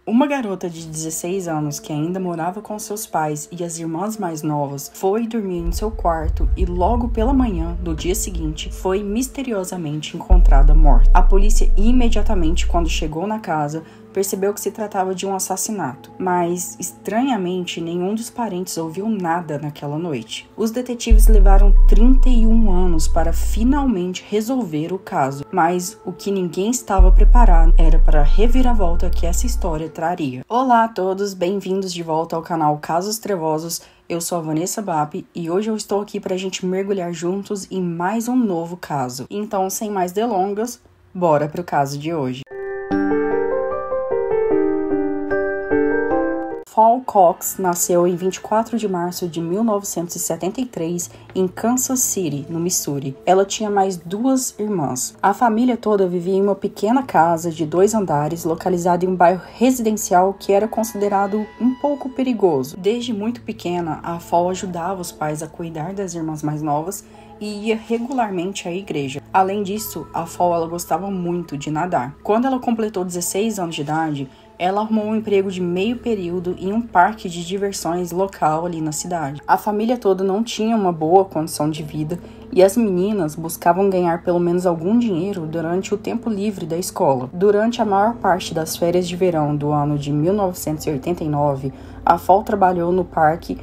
Uma garota de 16 anos que ainda morava com seus pais e as irmãs mais novas foi dormir em seu quarto e logo pela manhã do dia seguinte foi misteriosamente encontrada morta. A polícia imediatamente, quando chegou na casa, percebeu que se tratava de um assassinato, mas, estranhamente, nenhum dos parentes ouviu nada naquela noite. Os detetives levaram 31 anos para finalmente resolver o caso, mas o que ninguém estava preparado era para a reviravolta que essa história traria. Olá a todos, bem-vindos de volta ao canal Casos Trevosos. Eu sou a Vanessa Bap e hoje eu estou aqui para a gente mergulhar juntos em mais um novo caso. Então, sem mais delongas, bora pro caso de hoje. Fall Cox nasceu em 24 de março de 1973 em Kansas City, no Missouri. Ela tinha mais duas irmãs. A família toda vivia em uma pequena casa de 2 andares, localizada em um bairro residencial que era considerado um pouco perigoso. Desde muito pequena, a Fall ajudava os pais a cuidar das irmãs mais novas e ia regularmente à igreja. Além disso, a Fall ela gostava muito de nadar. Quando ela completou 16 anos de idade, ela arrumou um emprego de meio período em um parque de diversões local ali na cidade. A família toda não tinha uma boa condição de vida e as meninas buscavam ganhar pelo menos algum dinheiro durante o tempo livre da escola. Durante a maior parte das férias de verão do ano de 1989, a Fall trabalhou no parque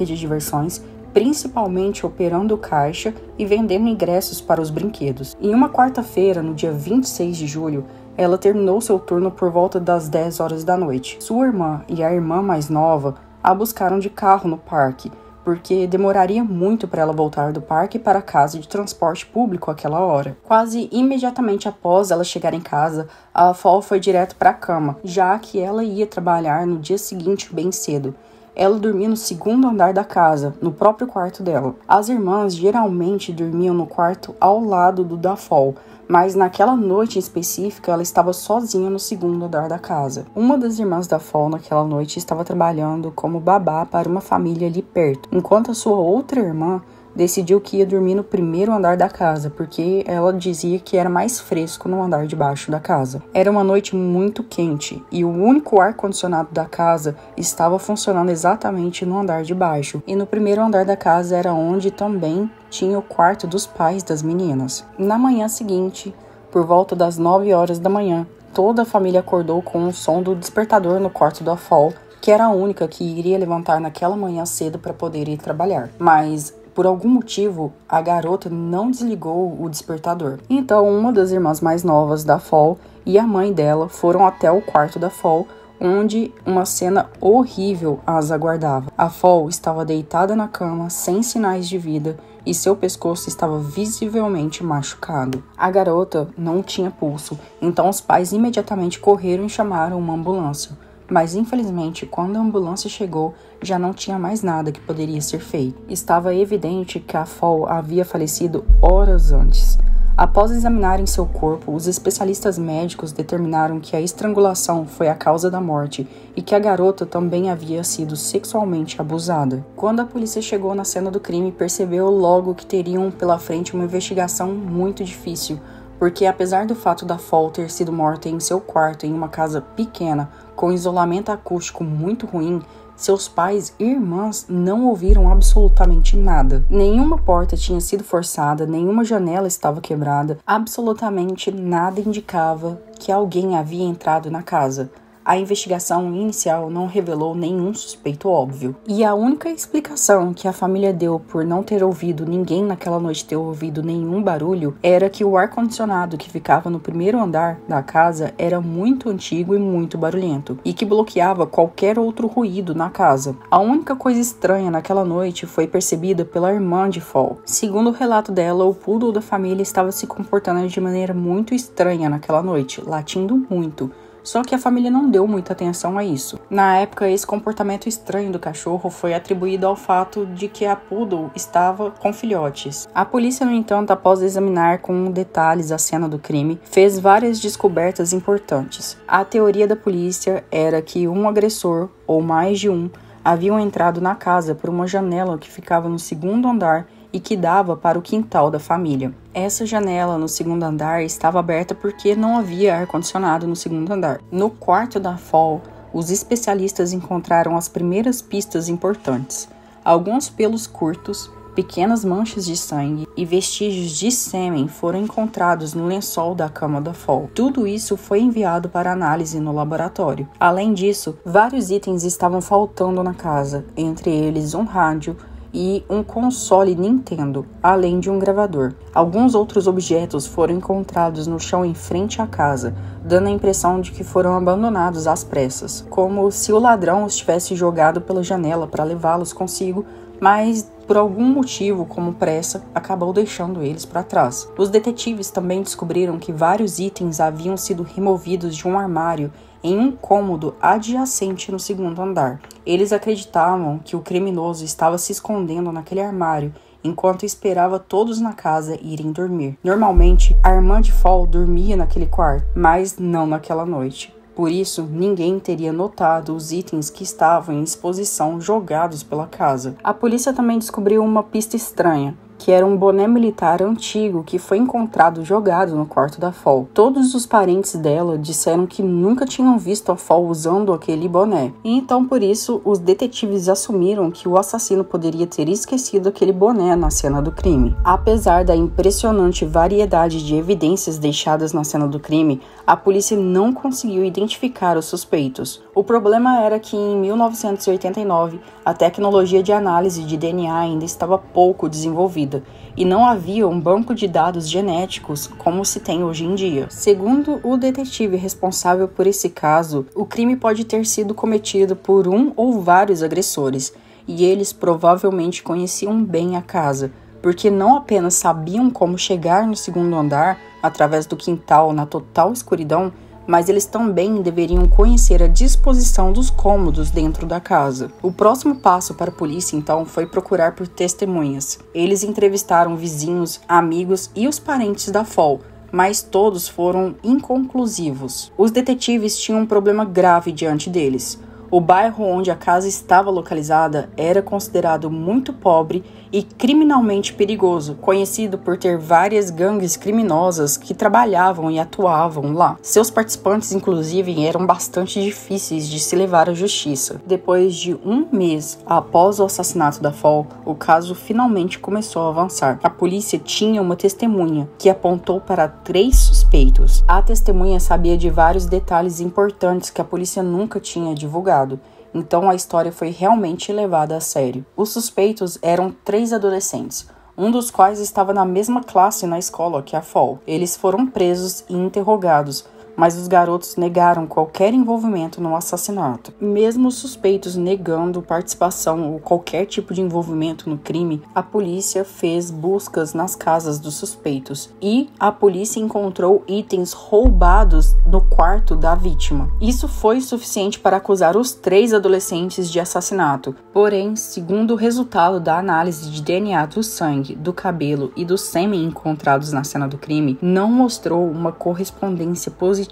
de diversões, principalmente operando caixa e vendendo ingressos para os brinquedos. Em uma quarta-feira, no dia 26 de julho, ela terminou seu turno por volta das 10 horas da noite. Sua irmã e a irmã mais nova a buscaram de carro no parque, porque demoraria muito para ela voltar do parque para a casa de transporte público àquela hora. Quase imediatamente após ela chegar em casa, a Fall foi direto para a cama, já que ela ia trabalhar no dia seguinte bem cedo. Ela dormia no segundo andar da casa, no próprio quarto dela. As irmãs geralmente dormiam no quarto ao lado do da Fall, mas naquela noite em específica ela estava sozinha no segundo andar da casa. Uma das irmãs da Fall naquela noite estava trabalhando como babá para uma família ali perto, enquanto a sua outra irmã decidiu que ia dormir no primeiro andar da casa, porque ela dizia que era mais fresco no andar de baixo da casa. Era uma noite muito quente e o único ar-condicionado da casa estava funcionando exatamente no andar de baixo. E no primeiro andar da casa era onde também tinha o quarto dos pais das meninas. Na manhã seguinte, por volta das 9 horas da manhã, toda a família acordou com o som do despertador no quarto da Fall, que era a única que iria levantar naquela manhã cedo para poder ir trabalhar. Mas por algum motivo, a garota não desligou o despertador. Então, uma das irmãs mais novas da Fall e a mãe dela foram até o quarto da Fall, onde uma cena horrível as aguardava. A Fall estava deitada na cama, sem sinais de vida, e seu pescoço estava visivelmente machucado. A garota não tinha pulso, então os pais imediatamente correram e chamaram uma ambulância. Mas, infelizmente, quando a ambulância chegou, já não tinha mais nada que poderia ser feito. Estava evidente que a Fall havia falecido horas antes. Após examinarem seu corpo, os especialistas médicos determinaram que a estrangulação foi a causa da morte e que a garota também havia sido sexualmente abusada. Quando a polícia chegou na cena do crime, percebeu logo que teriam pela frente uma investigação muito difícil, porque apesar do fato da Fall ter sido morta em seu quarto em uma casa pequena, com isolamento acústico muito ruim, seus pais e irmãs não ouviram absolutamente nada. Nenhuma porta tinha sido forçada, nenhuma janela estava quebrada, absolutamente nada indicava que alguém havia entrado na casa. A investigação inicial não revelou nenhum suspeito óbvio. E a única explicação que a família deu por não ter ouvido ninguém naquela noite ter ouvido nenhum barulho era que o ar-condicionado que ficava no primeiro andar da casa era muito antigo e muito barulhento, e que bloqueava qualquer outro ruído na casa. A única coisa estranha naquela noite foi percebida pela irmã de Fall. Segundo o relato dela, o poodle da família estava se comportando de maneira muito estranha naquela noite, latindo muito. Só que a família não deu muita atenção a isso. Na época, esse comportamento estranho do cachorro foi atribuído ao fato de que a poodle estava com filhotes. A polícia, no entanto, após examinar com detalhes a cena do crime, fez várias descobertas importantes. A teoria da polícia era que um agressor, ou mais de um, haviam entrado na casa por uma janela que ficava no segundo andar e que dava para o quintal da família. Essa janela no segundo andar estava aberta porque não havia ar-condicionado no segundo andar. No quarto da Fall, os especialistas encontraram as primeiras pistas importantes. Alguns pelos curtos, pequenas manchas de sangue e vestígios de sêmen foram encontrados no lençol da cama da Fall. Tudo isso foi enviado para análise no laboratório. Além disso, vários itens estavam faltando na casa, entre eles um rádio e um console Nintendo, além de um gravador. Alguns outros objetos foram encontrados no chão em frente à casa, dando a impressão de que foram abandonados às pressas, como se o ladrão os tivesse jogado pela janela para levá-los consigo, mas por algum motivo, como pressa, acabou deixando eles para trás. Os detetives também descobriram que vários itens haviam sido removidos de um armário em um cômodo adjacente no segundo andar. Eles acreditavam que o criminoso estava se escondendo naquele armário enquanto esperava todos na casa irem dormir. Normalmente, a irmã de Fall dormia naquele quarto, mas não naquela noite. Por isso, ninguém teria notado os itens que estavam em exposição jogados pela casa. A polícia também descobriu uma pista estranha, que era um boné militar antigo que foi encontrado jogado no quarto da Fall. Todos os parentes dela disseram que nunca tinham visto a Fall usando aquele boné. E então, por isso, os detetives assumiram que o assassino poderia ter esquecido aquele boné na cena do crime. Apesar da impressionante variedade de evidências deixadas na cena do crime, a polícia não conseguiu identificar os suspeitos. O problema era que em 1989, a tecnologia de análise de DNA ainda estava pouco desenvolvida e não havia um banco de dados genéticos como se tem hoje em dia. Segundo o detetive responsável por esse caso, o crime pode ter sido cometido por um ou vários agressores, e eles provavelmente conheciam bem a casa, porque não apenas sabiam como chegar no segundo andar através do quintal na total escuridão, mas eles também deveriam conhecer a disposição dos cômodos dentro da casa. O próximo passo para a polícia, então, foi procurar por testemunhas. Eles entrevistaram vizinhos, amigos e os parentes da Fall, mas todos foram inconclusivos. Os detetives tinham um problema grave diante deles. O bairro onde a casa estava localizada era considerado muito pobre e criminalmente perigoso, conhecido por ter várias gangues criminosas que trabalhavam e atuavam lá. Seus participantes, inclusive, eram bastante difíceis de se levar à justiça. Depois de um mês após o assassinato da Fall, o caso finalmente começou a avançar. A polícia tinha uma testemunha que apontou para 3 suspeitos. A testemunha sabia de vários detalhes importantes que a polícia nunca tinha divulgado. Então a história foi realmente levada a sério. Os suspeitos eram 3 adolescentes, um dos quais estava na mesma classe na escola que a Fall. Eles foram presos e interrogados, mas os garotos negaram qualquer envolvimento no assassinato. Mesmo os suspeitos negando participação ou qualquer tipo de envolvimento no crime, a polícia fez buscas nas casas dos suspeitos e a polícia encontrou itens roubados no quarto da vítima. Isso foi suficiente para acusar os 3 adolescentes de assassinato. Porém, segundo o resultado da análise de DNA do sangue, do cabelo e do sêmen encontrados na cena do crime, não mostrou uma correspondência positiva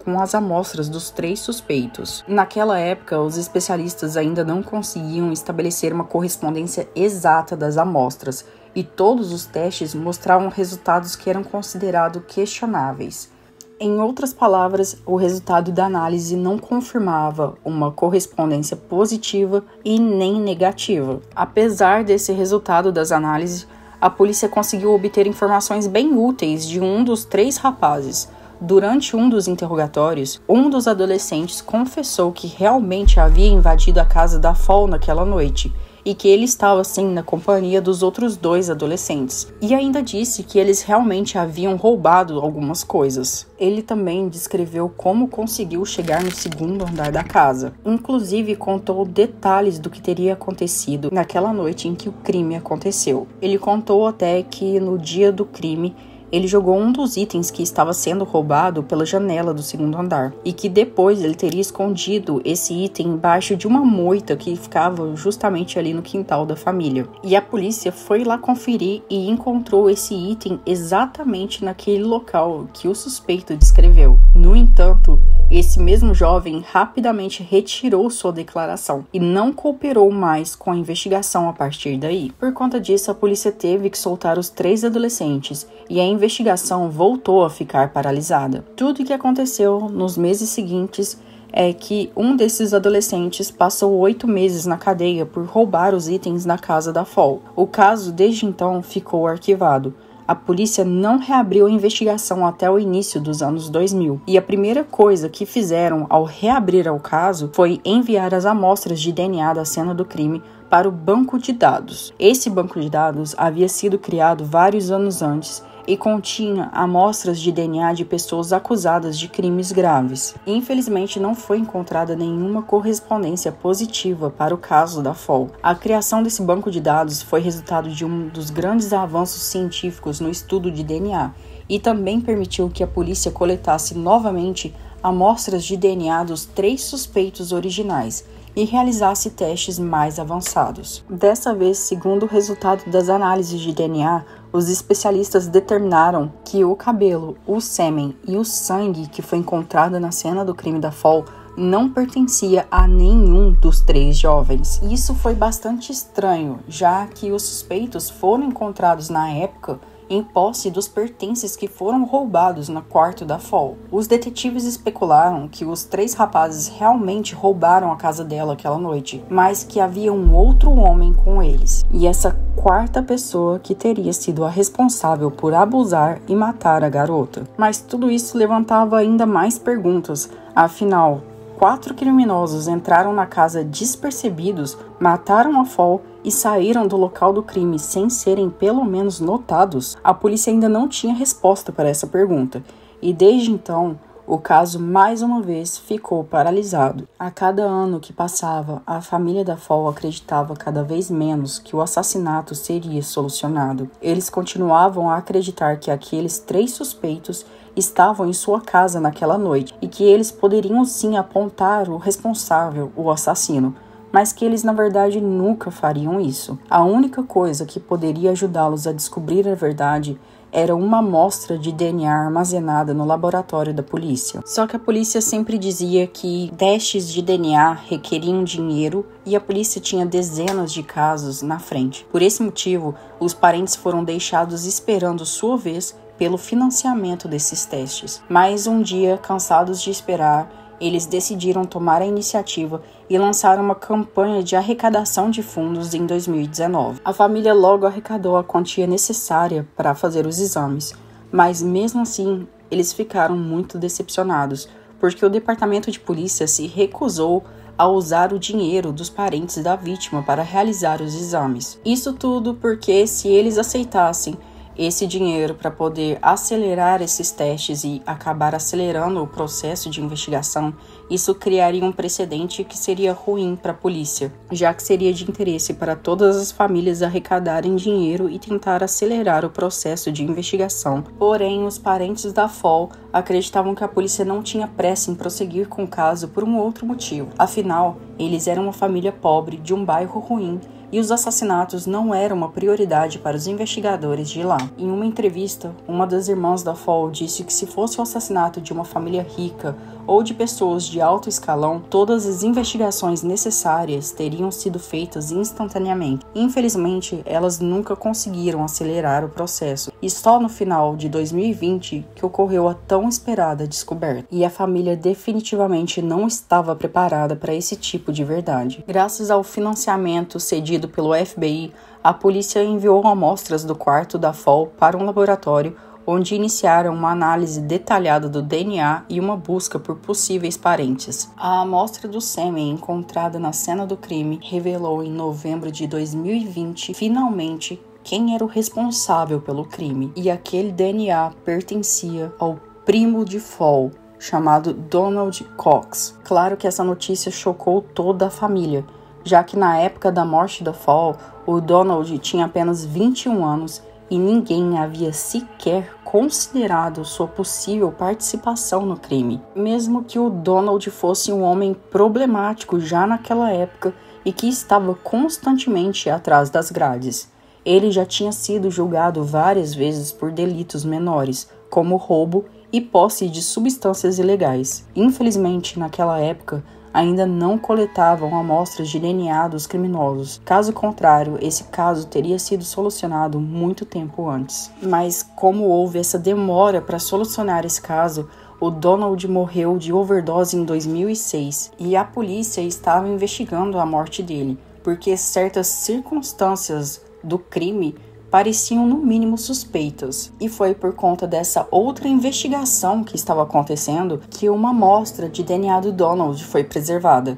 com as amostras dos 3 suspeitos. Naquela época, os especialistas ainda não conseguiam estabelecer uma correspondência exata das amostras, e todos os testes mostravam resultados que eram considerados questionáveis. Em outras palavras, o resultado da análise não confirmava uma correspondência positiva e nem negativa. Apesar desse resultado das análises, a polícia conseguiu obter informações bem úteis de um dos 3 rapazes. Durante um dos interrogatórios, um dos adolescentes confessou que realmente havia invadido a casa da Fall naquela noite e que ele estava sim na companhia dos outros 2 adolescentes. E ainda disse que eles realmente haviam roubado algumas coisas. Ele também descreveu como conseguiu chegar no segundo andar da casa. Inclusive contou detalhes do que teria acontecido naquela noite em que o crime aconteceu. Ele contou até que no dia do crime, ele jogou um dos itens que estava sendo roubado pela janela do segundo andar e que depois ele teria escondido esse item embaixo de uma moita que ficava justamente ali no quintal da família. E a polícia foi lá conferir e encontrou esse item exatamente naquele local que o suspeito descreveu. No entanto, Esse mesmo jovem rapidamente retirou sua declaração e não cooperou mais com a investigação a partir daí. Por conta disso, a polícia teve que soltar os 3 adolescentes e a investigação voltou a ficar paralisada. Tudo o que aconteceu nos meses seguintes é que um desses adolescentes passou 8 meses na cadeia por roubar os itens na casa da Fall. O caso, desde então, ficou arquivado. A polícia não reabriu a investigação até o início dos anos 2000. E a primeira coisa que fizeram ao reabrir o caso foi enviar as amostras de DNA da cena do crime para o banco de dados. Esse banco de dados havia sido criado vários anos antes e continha amostras de DNA de pessoas acusadas de crimes graves. Infelizmente, não foi encontrada nenhuma correspondência positiva para o caso da Fall. A criação desse banco de dados foi resultado de um dos grandes avanços científicos no estudo de DNA e também permitiu que a polícia coletasse novamente amostras de DNA dos 3 suspeitos originais e realizasse testes mais avançados. Dessa vez, segundo o resultado das análises de DNA, os especialistas determinaram que o cabelo, o sêmen e o sangue que foi encontrado na cena do crime da Fall não pertencia a nenhum dos 3 jovens. Isso foi bastante estranho, já que os suspeitos foram encontrados na época em posse dos pertences que foram roubados no quarto da Fall. Os detetives especularam que os 3 rapazes realmente roubaram a casa dela aquela noite, mas que havia um outro homem com eles. E essa 4ª pessoa que teria sido a responsável por abusar e matar a garota. Mas tudo isso levantava ainda mais perguntas. Afinal, 4 criminosos entraram na casa despercebidos, mataram a Fall e saíram do local do crime sem serem pelo menos notados? A polícia ainda não tinha resposta para essa pergunta, e desde então, o caso mais uma vez ficou paralisado. A cada ano que passava, a família da Fall acreditava cada vez menos que o assassinato seria solucionado. Eles continuavam a acreditar que aqueles 3 suspeitos estavam em sua casa naquela noite e que eles poderiam sim apontar o responsável, o assassino, mas que eles na verdade nunca fariam isso. A única coisa que poderia ajudá-los a descobrir a verdade era uma amostra de DNA armazenada no laboratório da polícia. Só que a polícia sempre dizia que testes de DNA requeriam dinheiro e a polícia tinha dezenas de casos na frente. Por esse motivo, os parentes foram deixados esperando sua vez pelo financiamento desses testes. Mas um dia, cansados de esperar, eles decidiram tomar a iniciativa e lançaram uma campanha de arrecadação de fundos em 2019. A família logo arrecadou a quantia necessária para fazer os exames, mas mesmo assim, eles ficaram muito decepcionados, porque o departamento de polícia se recusou a usar o dinheiro dos parentes da vítima para realizar os exames. Isso tudo porque se eles aceitassem esse dinheiro para poder acelerar esses testes e acabar acelerando o processo de investigação, isso criaria um precedente que seria ruim para a polícia, já que seria de interesse para todas as famílias arrecadarem dinheiro e tentar acelerar o processo de investigação. Porém, os parentes da Fall acreditavam que a polícia não tinha pressa em prosseguir com o caso por um outro motivo. Afinal, eles eram uma família pobre de um bairro ruim e os assassinatos não eram uma prioridade para os investigadores de lá. Em uma entrevista, uma das irmãs da Fall disse que se fosse o assassinato de uma família rica ou de pessoas de alto escalão, todas as investigações necessárias teriam sido feitas instantaneamente. Infelizmente, elas nunca conseguiram acelerar o processo, e só no final de 2020 que ocorreu a tão esperada descoberta. E a família definitivamente não estava preparada para esse tipo de verdade. Graças ao financiamento cedido pelo FBI, a polícia enviou amostras do quarto da Fall para um laboratório, onde iniciaram uma análise detalhada do DNA e uma busca por possíveis parentes. A amostra do sêmen encontrada na cena do crime revelou em novembro de 2020, finalmente, quem era o responsável pelo crime. E aquele DNA pertencia ao primo de Fall, chamado Donald Cox. Claro que essa notícia chocou toda a família, já que na época da morte da Fall, o Donald tinha apenas 21 anos e ninguém havia sequer considerado sua possível participação no crime. Mesmo que o Donald fosse um homem problemático já naquela época e que estava constantemente atrás das grades, ele já tinha sido julgado várias vezes por delitos menores, como roubo e posse de substâncias ilegais. Infelizmente, naquela época, ainda não coletavam amostras de DNA dos criminosos. Caso contrário, esse caso teria sido solucionado muito tempo antes. Mas como houve essa demora para solucionar esse caso, o Donald morreu de overdose em 2006 e a polícia estava investigando a morte dele, porque certas circunstâncias do crime pareciam no mínimo suspeitas. E foi por conta dessa outra investigação que estava acontecendo que uma amostra de DNA do Donald foi preservada.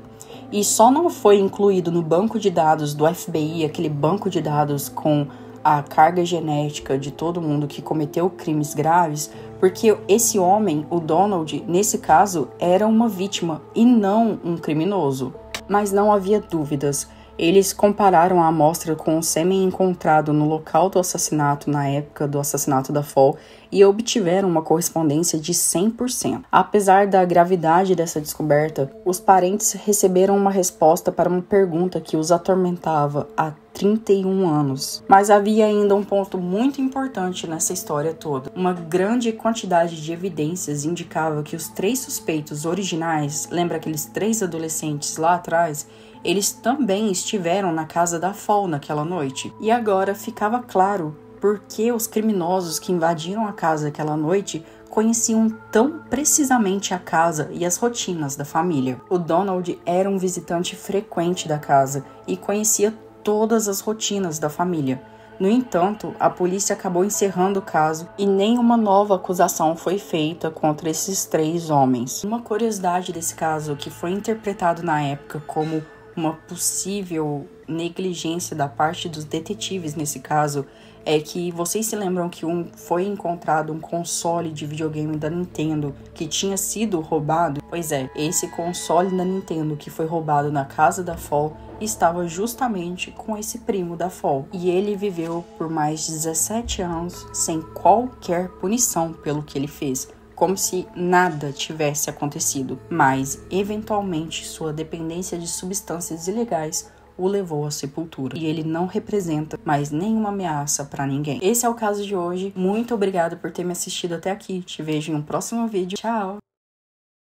E só não foi incluído no banco de dados do FBI, aquele banco de dados com a carga genética de todo mundo que cometeu crimes graves, porque esse homem, o Donald, nesse caso, era uma vítima e não um criminoso. Mas não havia dúvidas. Eles compararam a amostra com o sêmen encontrado no local do assassinato na época do assassinato da Fall e obtiveram uma correspondência de 100%. Apesar da gravidade dessa descoberta, os parentes receberam uma resposta para uma pergunta que os atormentava há 31 anos. Mas havia ainda um ponto muito importante nessa história toda. Uma grande quantidade de evidências indicava que os 3 suspeitos originais, lembra aqueles 3 adolescentes lá atrás, eles também estiveram na casa da Fall naquela noite. E agora ficava claro por que os criminosos que invadiram a casa aquela noite conheciam tão precisamente a casa e as rotinas da família. O Donald era um visitante frequente da casa e conhecia todas as rotinas da família. No entanto, a polícia acabou encerrando o caso e nenhuma nova acusação foi feita contra esses 3 homens. Uma curiosidade desse caso, que foi interpretado na época como uma possível negligência da parte dos detetives nesse caso, é que vocês se lembram que foi encontrado um console de videogame da Nintendo que tinha sido roubado? Pois é, esse console da Nintendo que foi roubado na casa da Fall estava justamente com esse primo da Fall. E ele viveu por mais de 17 anos sem qualquer punição pelo que ele fez, como se nada tivesse acontecido. Mas, eventualmente, sua dependência de substâncias ilegais o levou à sepultura. E ele não representa mais nenhuma ameaça para ninguém. Esse é o caso de hoje. Muito obrigada por ter me assistido até aqui. Te vejo em um próximo vídeo. Tchau!